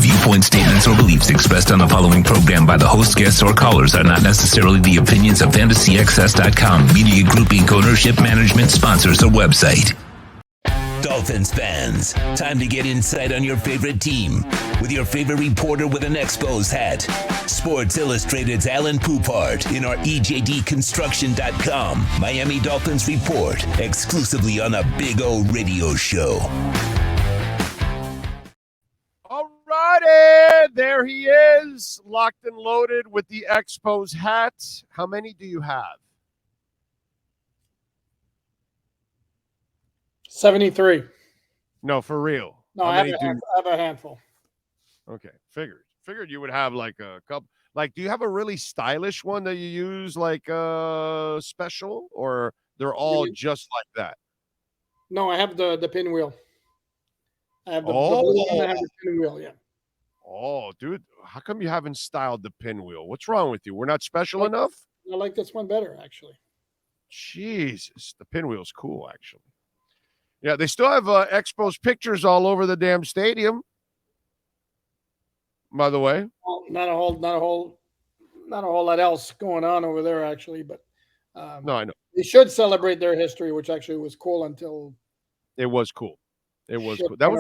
viewpoint statements or beliefs expressed on the following program by the host, guests, or callers are not necessarily the opinions of FantasyXS.com, Media Group Inc. ownership, management, sponsors, or website. Dolphins fans, time to get insight on your favorite team with your favorite reporter with an Expos hat. Sports Illustrated's Alain Poupart in our EJDconstruction.com Miami Dolphins report, exclusively on a Big O radio show. All righty, there he is, locked and loaded with the Expos hat. How many do you have? 73. No, for real. No, I have a handful. Okay, figured you would have like a couple. Like, do you have a really stylish one that you use, like special, or they're all just like that? No, I have the pinwheel. I have the blue one, I have the pinwheel, yeah. Oh, dude, how come you haven't styled the pinwheel? What's wrong with you? We're not special enough? I like this one better, actually. Jesus, the pinwheel's cool, actually. Yeah, they still have Expos pictures all over the damn stadium. By the way, well, not a whole lot else going on over there, actually. But no, I know they should celebrate their history, which actually was cool until it was cool. It was cool. That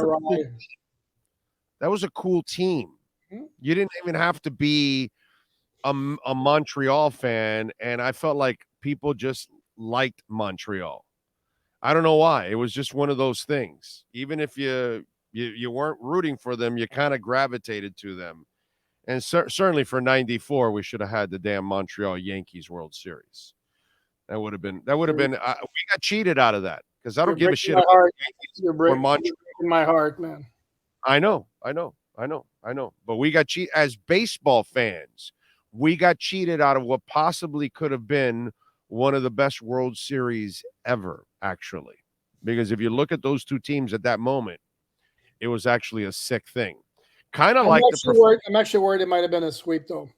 was a cool team. Mm-hmm. You didn't even have to be a Montreal fan, and I felt like people just liked Montreal. I don't know why. It was just one of those things. Even if you weren't rooting for them, you kind of gravitated to them. And certainly for 94, we should have had the damn Montreal Yankees World Series. That would have been. We got cheated out of that because I don't give a shit about the Yankees or Montreal. You're breaking my heart, man. I know. But we got cheated as baseball fans. We got cheated out of what possibly could have been one of the best World Series ever, actually. Because if you look at those two teams at that moment, it was actually a sick thing. Kind of like I'm actually worried it might have been a sweep, though. I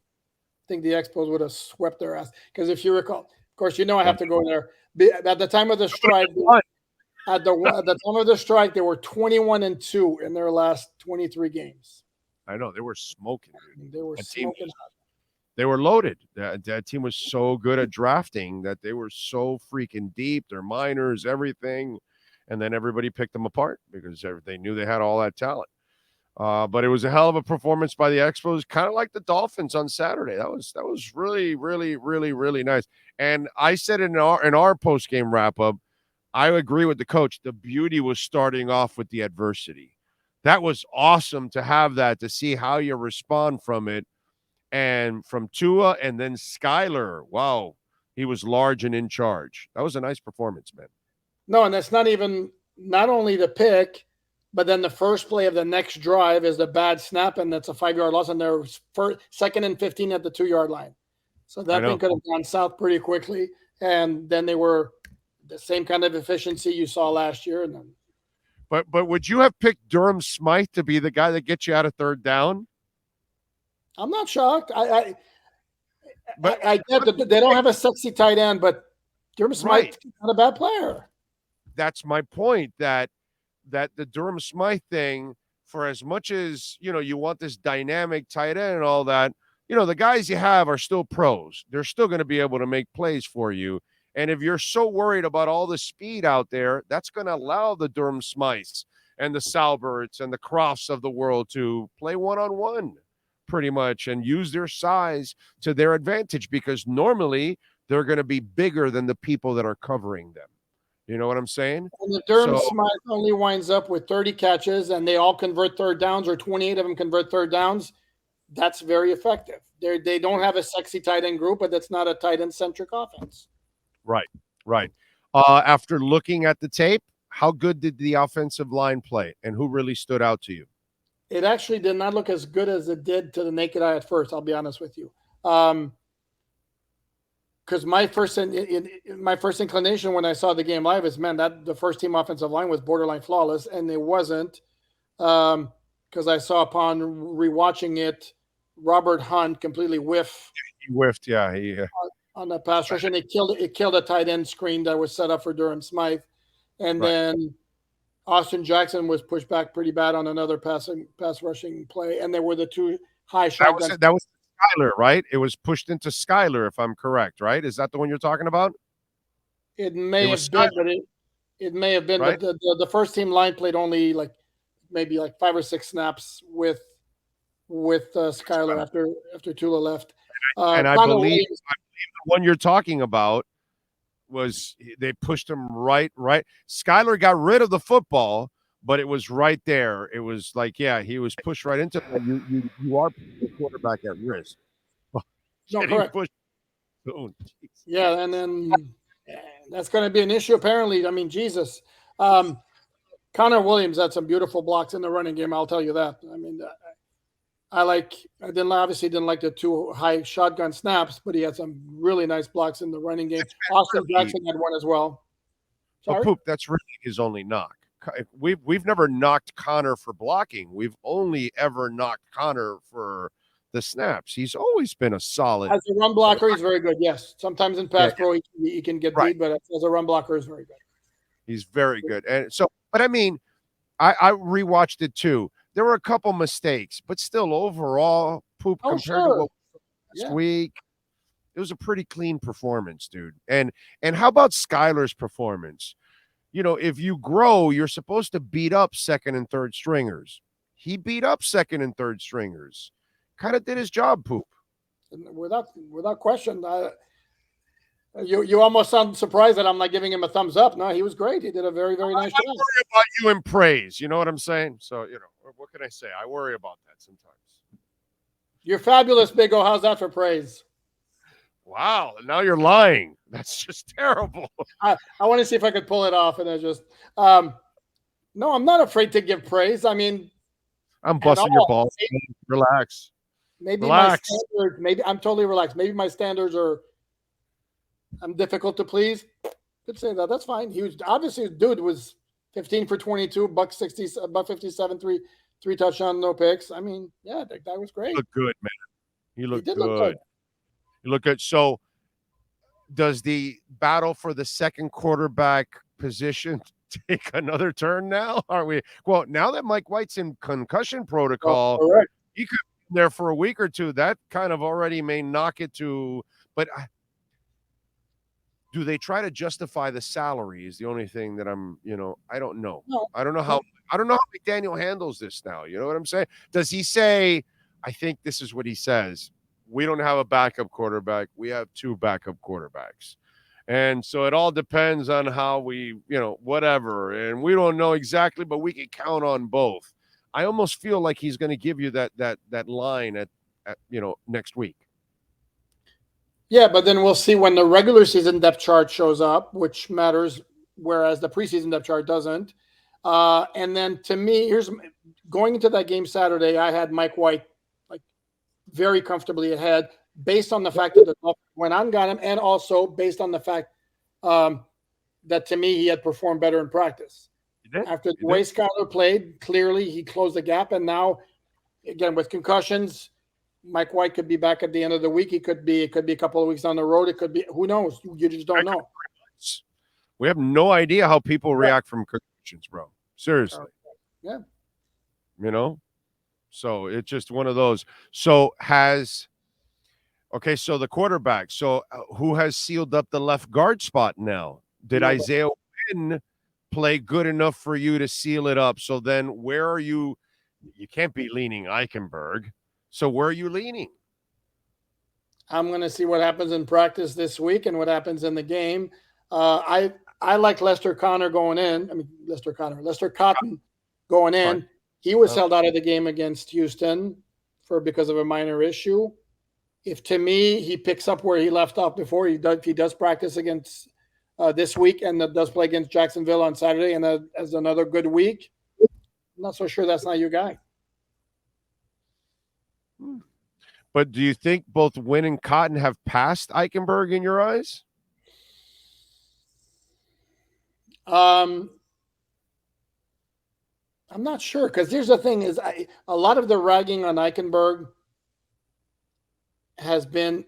think the Expos would have swept their ass. Because if you recall, of course, I have to go there. At the time of the strike, at the time of the strike, they were 21-2 in their last 23 games. I know. They were smoking, dude. They were smoking hot. They were loaded. That team was so good at drafting that they were so freaking deep. Their minors, everything. And then everybody picked them apart because they knew they had all that talent. But it was a hell of a performance by the Expos, kind of like the Dolphins on Saturday. That was really, really, really, really nice. And I said in our post-game wrap-up, I agree with the coach. The beauty was starting off with the adversity. That was awesome to have that, to see how you respond from it. And from Tua and then Skyler, wow, he was large and in charge. That was a nice performance, man. No, and that's not only the pick, but then the first play of the next drive is the bad snap, and that's a 5-yard loss, and they're second and 15 at the 2-yard line. So that thing could have gone south pretty quickly, and then they were the same kind of efficiency you saw last year. And then, but would you have picked Durham Smythe to be the guy that gets you out of third down? I'm not shocked. I get that they don't have a sexy tight end, but Durham Smythe is not a bad player. That's my point, that the Durham Smythe thing, for as much as, you want this dynamic tight end and all that, the guys you have are still pros. They're still going to be able to make plays for you. And if you're so worried about all the speed out there, that's going to allow the Durham Smythes and the Salberts and the Crofts of the world to play one-on-one pretty much and use their size to their advantage, because normally they're going to be bigger than the people that are covering them. You know what I'm saying? And if Durham Smythe only winds up with 30 catches and they all convert third downs, or 28 of them convert third downs, that's very effective. They don't have a sexy tight end group, but that's not a tight end centric offense. Right. After looking at the tape, how good did the offensive line play, and who really stood out to you? It actually did not look as good as it did to the naked eye at first. I'll be honest with you. Because my first inclination when I saw the game live is, man, that the first team offensive line was borderline flawless, and it wasn't. Because I saw upon rewatching it, Robert Hunt completely whiffed. He whiffed, on the pass rush, and it killed a tight end screen that was set up for Durham Smythe, and then Austin Jackson was pushed back pretty bad on another pass rushing play, and there were the two high shotguns. That was Skyler, right? It was pushed into Skyler, if I'm correct, right? Is that the one you're talking about? It may have been, but it may have been, right? but the first team line played only maybe 5 or 6 snaps with Skyler after Tula left. And I believe the one you're talking about was they pushed him right. Skyler got rid of the football, but it was right there. It was he was pushed right into that. You are the quarterback at risk. No, correct. Yeah, and then that's going to be an issue apparently. I mean, Jesus. Connor Williams had some beautiful blocks in the running game, I'll tell you that. I mean, I obviously didn't like the 2 high shotgun snaps, but he had some really nice blocks in the running game. Austin Jackson had one as well. Sorry? Poop, that's really his only knock. We've never knocked Connor for blocking. We've only ever knocked Connor for the snaps. He's always been a solid. As a run blocker, he's very good, yes. Sometimes in pass pro, he can get beat, but as a run blocker, he's very good. He's very good. And so, but I mean, I rewatched it too. There were a couple mistakes, but still overall, Poop, compared to what last week, it was a pretty clean performance, dude. And how about Skyler's performance? You know, if you grow, you're supposed to beat up second and third stringers. He beat up second and third stringers. Kind of did his job, Poop. Without question. You almost sound surprised that I'm not giving him a thumbs up. No, he was great. He did a very, very nice job. I worry about you in praise. You know what I'm saying? So, what can I say? I worry about that sometimes. You're fabulous, Big O. How's that for praise? Wow. Now you're lying. That's just terrible. I want to see if I could pull it off. And I just, no, I'm not afraid to give praise. I mean, I'm busting your balls. Relax. My standards, maybe I'm totally relaxed. Maybe my standards I'm difficult to please. Could say that. That's fine. He was obviously, dude was 15 for 22, $160, $157, three touchdowns, no picks. I mean, yeah, that guy was great. He looked good, man. He looked good. He looked good. So, does the battle for the second quarterback position take another turn now? Are we? Well, now that Mike White's in concussion protocol, he could be there for a week or two. That kind of already may knock it to. But do they try to justify the salary? Is the only thing that I don't know. No. I don't know how McDaniel handles this now. You know what I'm saying? Does he say? I think this is what he says. We don't have a backup quarterback. We have 2 backup quarterbacks. And so it all depends on how we, whatever. And we don't know exactly, but we can count on both. I almost feel like he's going to give you that line at next week. Yeah, but then we'll see when the regular season depth chart shows up, which matters, whereas the preseason depth chart doesn't. And then to me, here's going into that game Saturday, I had Mike White very comfortably ahead based on the fact that the Dolphins went on, got him, and also based on the fact that to me he had performed better in practice. After the way Skyler played, clearly he closed the gap, and now again with concussions, Mike White could be back at the end of the week. It could be a couple of weeks on the road. It could be, who knows? You just don't know. We have no idea how people react from concussions, bro. Seriously. Yeah. So it's just one of those. So so the quarterback. So who has sealed up the left guard spot now? Did Isaiah Wynn play good enough for you to seal it up? So then where are you? You can't be leaning Eichenberg. So where are you leaning? I'm going to see what happens in practice this week and what happens in the game. I like Lester Cotton going in. Fine. He was held out of the game against Houston because of a minor issue. If to me he picks up where he left off before, he does practice against this week and does play against Jacksonville on Saturday and as another good week. I'm not so sure that's not your guy. But do you think both Wynn and Cotton have passed Eichenberg in your eyes? I'm not sure, because here's the thing is a lot of the ragging on Eichenberg has been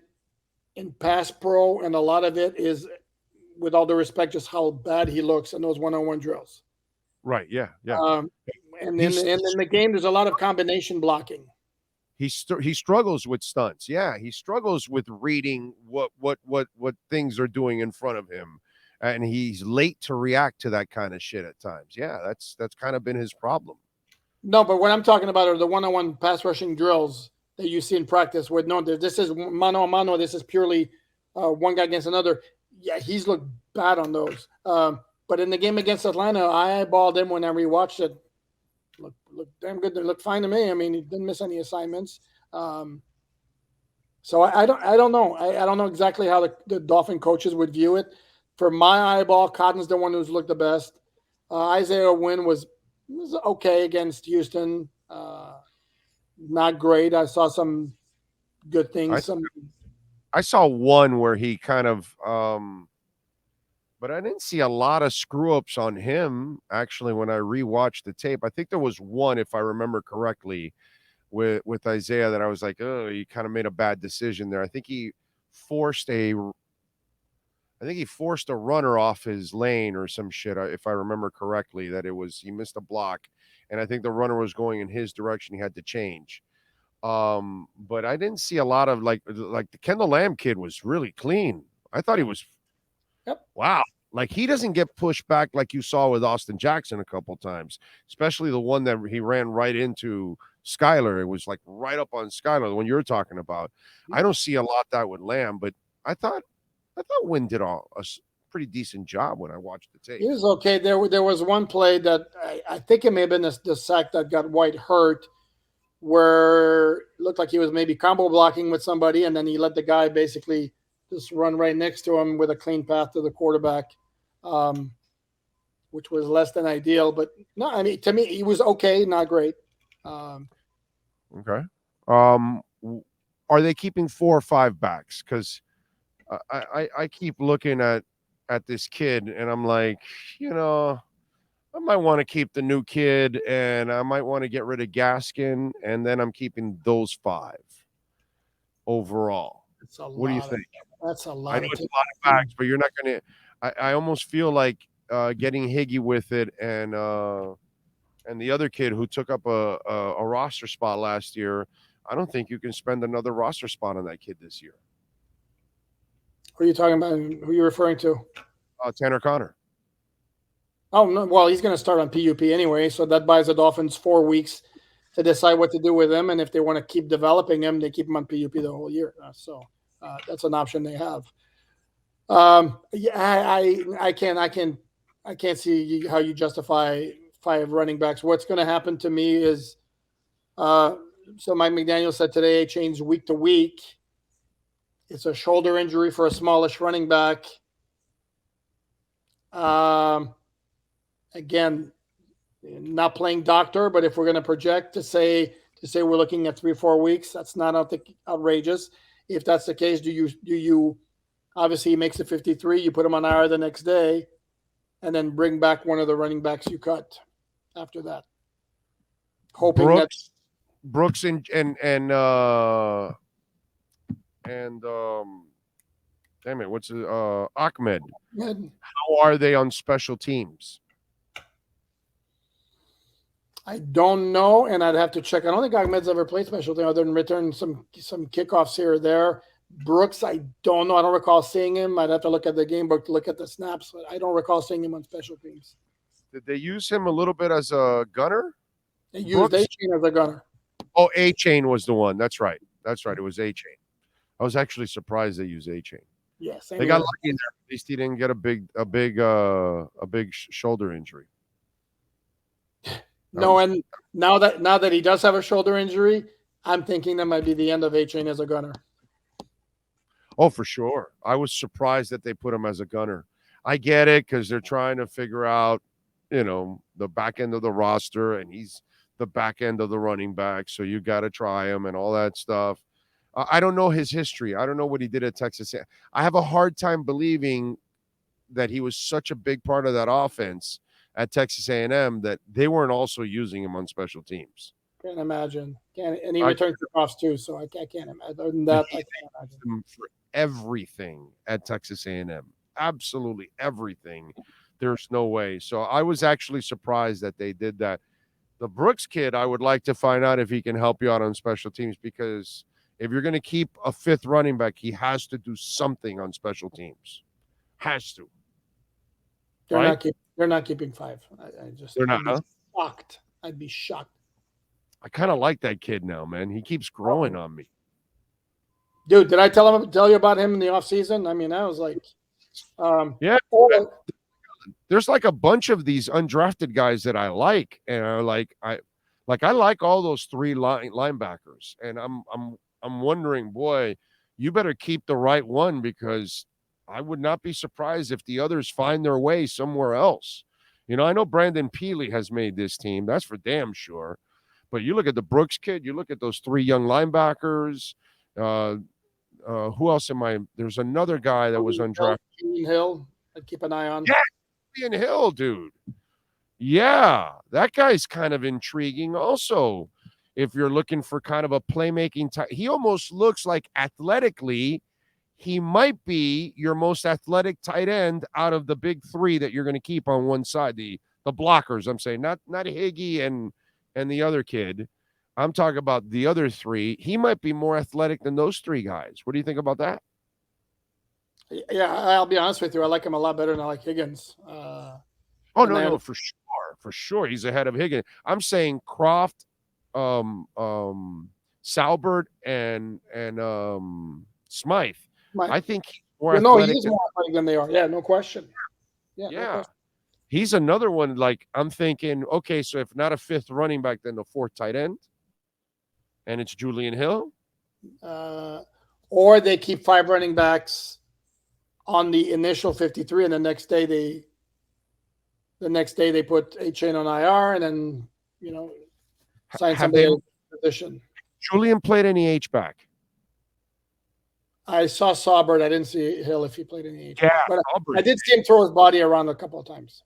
in pass pro, and a lot of it is, with all due respect, just how bad he looks in those one-on-one drills. Right. Yeah. Yeah. And in the game, there's a lot of combination blocking. He struggles with stunts. Yeah, he struggles with reading what things are doing in front of him, and he's late to react to that kind of shit at times. Yeah, that's kind of been his problem. No, but what I'm talking about are the one-on-one pass rushing drills that you see in practice. Where no, this is mano a mano. This is purely one guy against another. Yeah, he's looked bad on those. But in the game against Atlanta, I eyeballed him when I rewatched it. Look damn good. They look fine to me. I mean, he didn't miss any assignments. So I don't know. I don't know exactly how the Dolphin coaches would view it. For my eyeball, Cotton's the one who's looked the best. Isaiah Wynn was okay against Houston. Not great. I saw some good things. I saw one where he kind of but I didn't see a lot of screw-ups on him, actually, when I rewatched the tape. I think there was one, if I remember correctly, with Isaiah that I was like, oh, he kind of made a bad decision there. I think he forced a runner off his lane or some shit, if I remember correctly, that he missed a block. And I think the runner was going in his direction. He had to change. But I didn't see a lot of like the Kendall Lamb kid was really clean. I thought he was, wow. Like, he doesn't get pushed back like you saw with Austin Jackson a couple times, especially the one that he ran right into Skyler. It was like right up on Skyler, the one you're talking about. I don't see a lot that with Lamb, but I thought Wynn did a pretty decent job when I watched the tape. He was okay. There was one play that I think it may have been the sack that got White hurt, where it looked like he was maybe combo blocking with somebody, and then he let the guy basically just run right next to him with a clean path to the quarterback, which was less than ideal. But no, I mean, to me, he was okay, not great. Okay. Are they keeping 4 or 5 backs? Because I keep looking at this kid, and I'm like, I might want to keep the new kid, and I might want to get rid of Gaskin, and then I'm keeping those 5 overall. What do you think? That's a lot. I know it's a lot of backs, but you're not going to. I almost feel like getting Higgy with it, and the other kid who took up a roster spot last year. I don't think you can spend another roster spot on that kid this year. Who are you talking about? Who are you referring to? Tanner Connor. Oh, no. Well, he's going to start on PUP anyway, so that buys the Dolphins 4 weeks to decide what to do with him, and if they want to keep developing him, they keep him on PUP the whole year. So that's an option they have. Yeah, I can't see how you justify 5 running backs. What's going to happen to me is, so Mike McDaniel said today it changed week to week. It's a shoulder injury for a smallish running back. Again, not playing doctor, but if we're going to project to say we're looking at 3 or 4 weeks, that's not outrageous. If that's the case, do you obviously he makes it 53, you put him on IR the next day, and then bring back one of the running backs you cut after that, hoping Brooks and damn it, what's Ahmed? How are they on special teams? I don't know, and I'd have to check. I don't think Ahmed's ever played special team other than return some kickoffs here or there. Brooks, I don't know. I don't recall seeing him. I'd have to look at the game book to look at the snaps, but I don't recall seeing him on special teams. Did they use him a little bit as a gunner? They used A-Chain as a gunner. Oh, A-Chain was the one. That's right. It was A-Chain. I was actually surprised they used A-Chain. Yes, they got lucky in there. At least he didn't get a big shoulder injury. No, and now that he does have a shoulder injury, I'm thinking that might be the end of A-Chain as a gunner. Oh, for sure. I was surprised that they put him as a gunner. I get it because they're trying to figure out, the back end of the roster, and he's the back end of the running back, so you got to try him and all that stuff. I don't know his history. I don't know what he did at Texas. I have a hard time believing that he was such a big part of that offense at Texas A&M that they weren't also using him on special teams. Can't imagine. And he returned kickoffs too, so I can't imagine. Other than that, I can't imagine. Him for everything at Texas A&M. Absolutely everything. There's no way. So I was actually surprised that they did that. The Brooks kid, I would like to find out if he can help you out on special teams, because if you're going to keep a fifth running back, he has to do something on special teams. Has to. They're not keeping 5. They're not, huh? Shocked. I'd be shocked. I kind of like that kid now, man. He keeps growing on me. Dude, did I tell you about him in the offseason? I mean, I was like, yeah. There's like a bunch of these undrafted guys that I like, and I like all those 3 linebackers, and I'm wondering, boy, you better keep the right one, because I would not be surprised if the others find their way somewhere else. You know, I know Brandon Peely has made this team. That's for damn sure. But you look at the Brooks kid, you look at those 3 young linebackers. Who else am I? There's another guy that was undrafted. Julian Hill, I'd keep an eye on. Yeah, Julian Hill, dude. Yeah, that guy's kind of intriguing also. If you're looking for kind of a playmaking type, he almost looks like athletically, he might be your most athletic tight end out of the big 3 that you're going to keep on one side. The blockers, I'm saying, not Higgy and the other kid. I'm talking about the other 3. He might be more athletic than those 3 guys. What do you think about that? Yeah, I'll be honest with you. I like him a lot better than I like Higgins. No, for sure. For sure. He's ahead of Higgins. I'm saying Croft, Salbert, and Smythe. I think he's more athletic. He's more athletic than they are. Yeah, no question. Yeah. No question. He's another one, like, I'm thinking, okay, so if not a 5th running back, then the 4th tight end, and it's Julian Hill. Or they keep 5 running backs on the initial 53, and the next day they put a chain on IR, and then, sign somebody in position. Julian played any H-back? I saw Saubert. I didn't see Hill if he played any H-back. Yeah, but I did see him throw his body around a couple of times.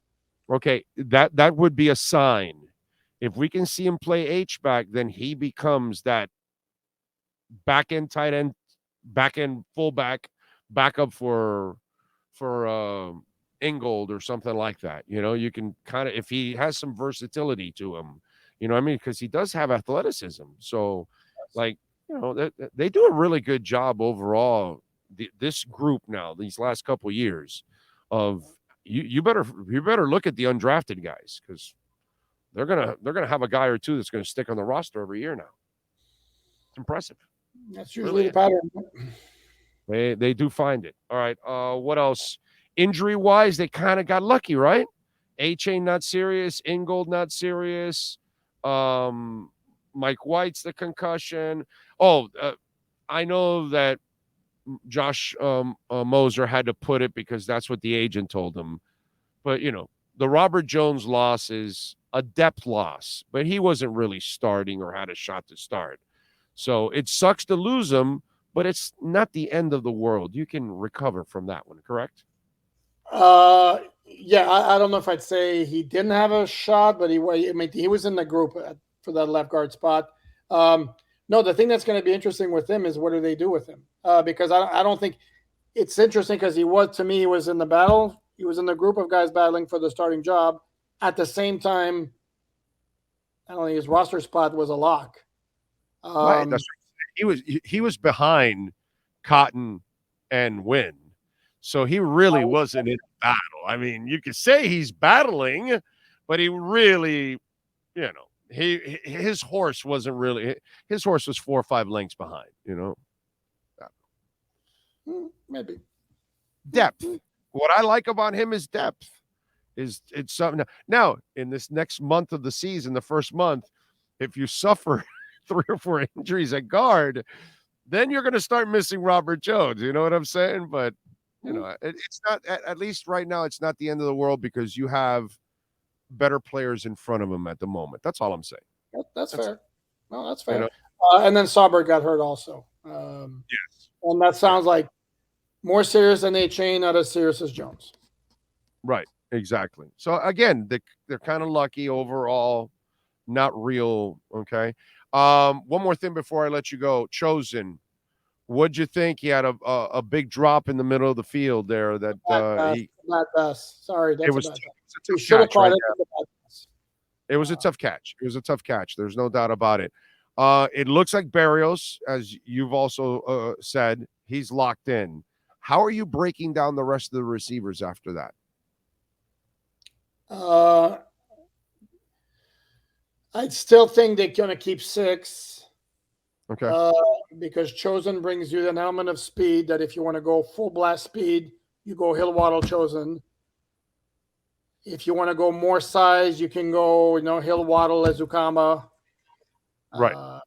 Okay, that would be a sign. If we can see him play H-back, then he becomes that back-end tight end, back-end fullback, backup for Ingold or something like that. You can kind of, if he has some versatility to him, because he does have athleticism. So, like, they do a really good job overall. This group now, these last couple of years, of you better look at the undrafted guys, because they're gonna have a guy or 2 that's gonna stick on the roster every year now. It's impressive. That's usually the pattern. They do find it. All right. What else? Injury wise, they kind of got lucky, right? A-Chain not serious, Ingold not serious. Mike White's the concussion. I know that Josh Moser had to put it because that's what the agent told him. But, the Robert Jones loss is a depth loss, but he wasn't really starting or had a shot to start. So it sucks to lose him, but it's not the end of the world. You can recover from that one, correct? Yeah, I don't know if I'd say he didn't have a shot, but he was in the group for that left guard spot. No, the thing that's going to be interesting with him is what do they do with him? Because I don't think it's interesting, because he was in the battle. He was in the group of guys battling for the starting job. At the same time, I don't think his roster spot was a lock. Right, that's right. He was behind Cotton and Wynn, so he really wasn't in battle. I mean, you could say he's battling, but he really, his horse wasn't really. His horse was 4 or 5 lengths behind. Maybe depth. What I like about him is depth. It's something. Now, in this next month of the season, the first month, if you suffer 3 or 4 injuries at guard, then you're going to start missing Robert Jones. You know what I'm saying? But, it's not, at least right now, it's not the end of the world, because you have better players in front of him at the moment. That's all I'm saying. That's fair. No, that's fair. And then Sauber got hurt also. Yes. And that sounds like more serious than A-Chain, not as serious as Jones. Right. Exactly. So, again, they're kind of lucky overall. Not real. Okay. One more thing before I let you go. Chosen, what'd you think? He had a big drop in the middle of the field there. That bad pass. Sorry, that's It was a bad pass. it's a He tough should have catch, caught right it. there. It's a bad pass. It was a tough catch. It was a tough catch. There's no doubt about it. It looks like Barrios, as you've also said, he's locked in. How are you breaking down the rest of the receivers after that? I still think they're going to keep 6. Okay. Because Chosen brings you an element of speed that if you want to go full blast speed, you go Hill Waddle Chosen. If you want to go more size, you can go, Hill Waddle Azukama. Right.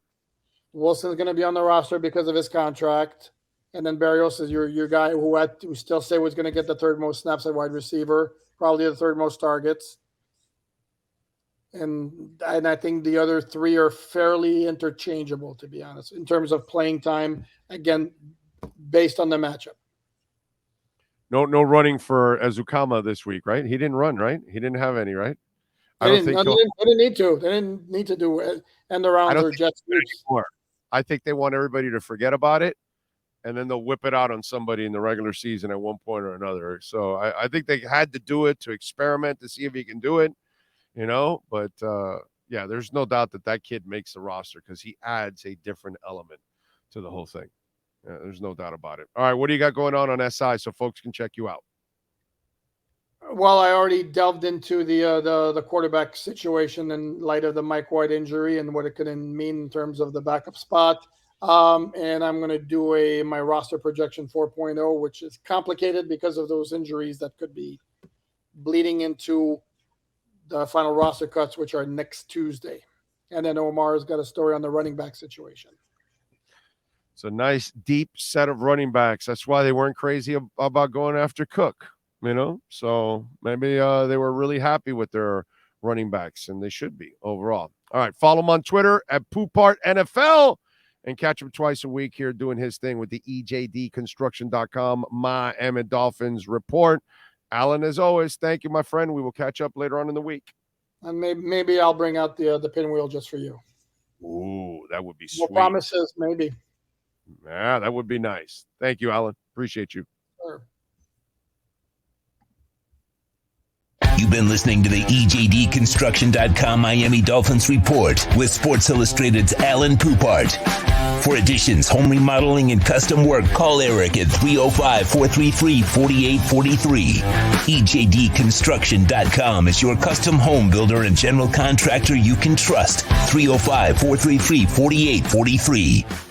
Wilson's going to be on the roster because of his contract. And then Barrios is your guy who still say was going to get the third most snaps at wide receiver, probably the third most targets. And I think the other 3 are fairly interchangeable, to be honest, in terms of playing time, again, based on the matchup. No running for Azukama this week, right? He didn't run, right? He didn't have any, right? They didn't need to. They didn't need to do end arounds or jet sweeps. I think they want everybody to forget about it, and then they'll whip it out on somebody in the regular season at one point or another. So I think they had to do it to experiment to see if he can do it, But, yeah, there's no doubt that kid makes the roster because he adds a different element to the whole thing. Yeah, there's no doubt about it. All right, what do you got going on SI so folks can check you out? Well, I already delved into the quarterback situation in light of the Mike White injury and what it could mean in terms of the backup spot. And I'm going to do my roster projection 4.0, which is complicated because of those injuries that could be bleeding into the final roster cuts, which are next Tuesday. And then Omar's got a story on the running back situation. It's a nice, deep set of running backs. That's why they weren't crazy about going after Cook, So maybe they were really happy with their running backs, and they should be overall. All right, follow him on Twitter at Poupart NFL, and catch him twice a week here doing his thing with the EJDconstruction.com Miami Dolphins report. Alain, as always, thank you, my friend. We will catch up later on in the week. And maybe I'll bring out the pinwheel just for you. Ooh, that would be sweet. No promises, maybe. Yeah, that would be nice. Thank you, Alain. Appreciate you. Sure. You've been listening to the EJDconstruction.com Miami Dolphins report with Sports Illustrated's Alain Poupart. For additions, home remodeling, and custom work, call Eric at 305-433-4843. EJDconstruction.com is your custom home builder and general contractor you can trust. 305-433-4843.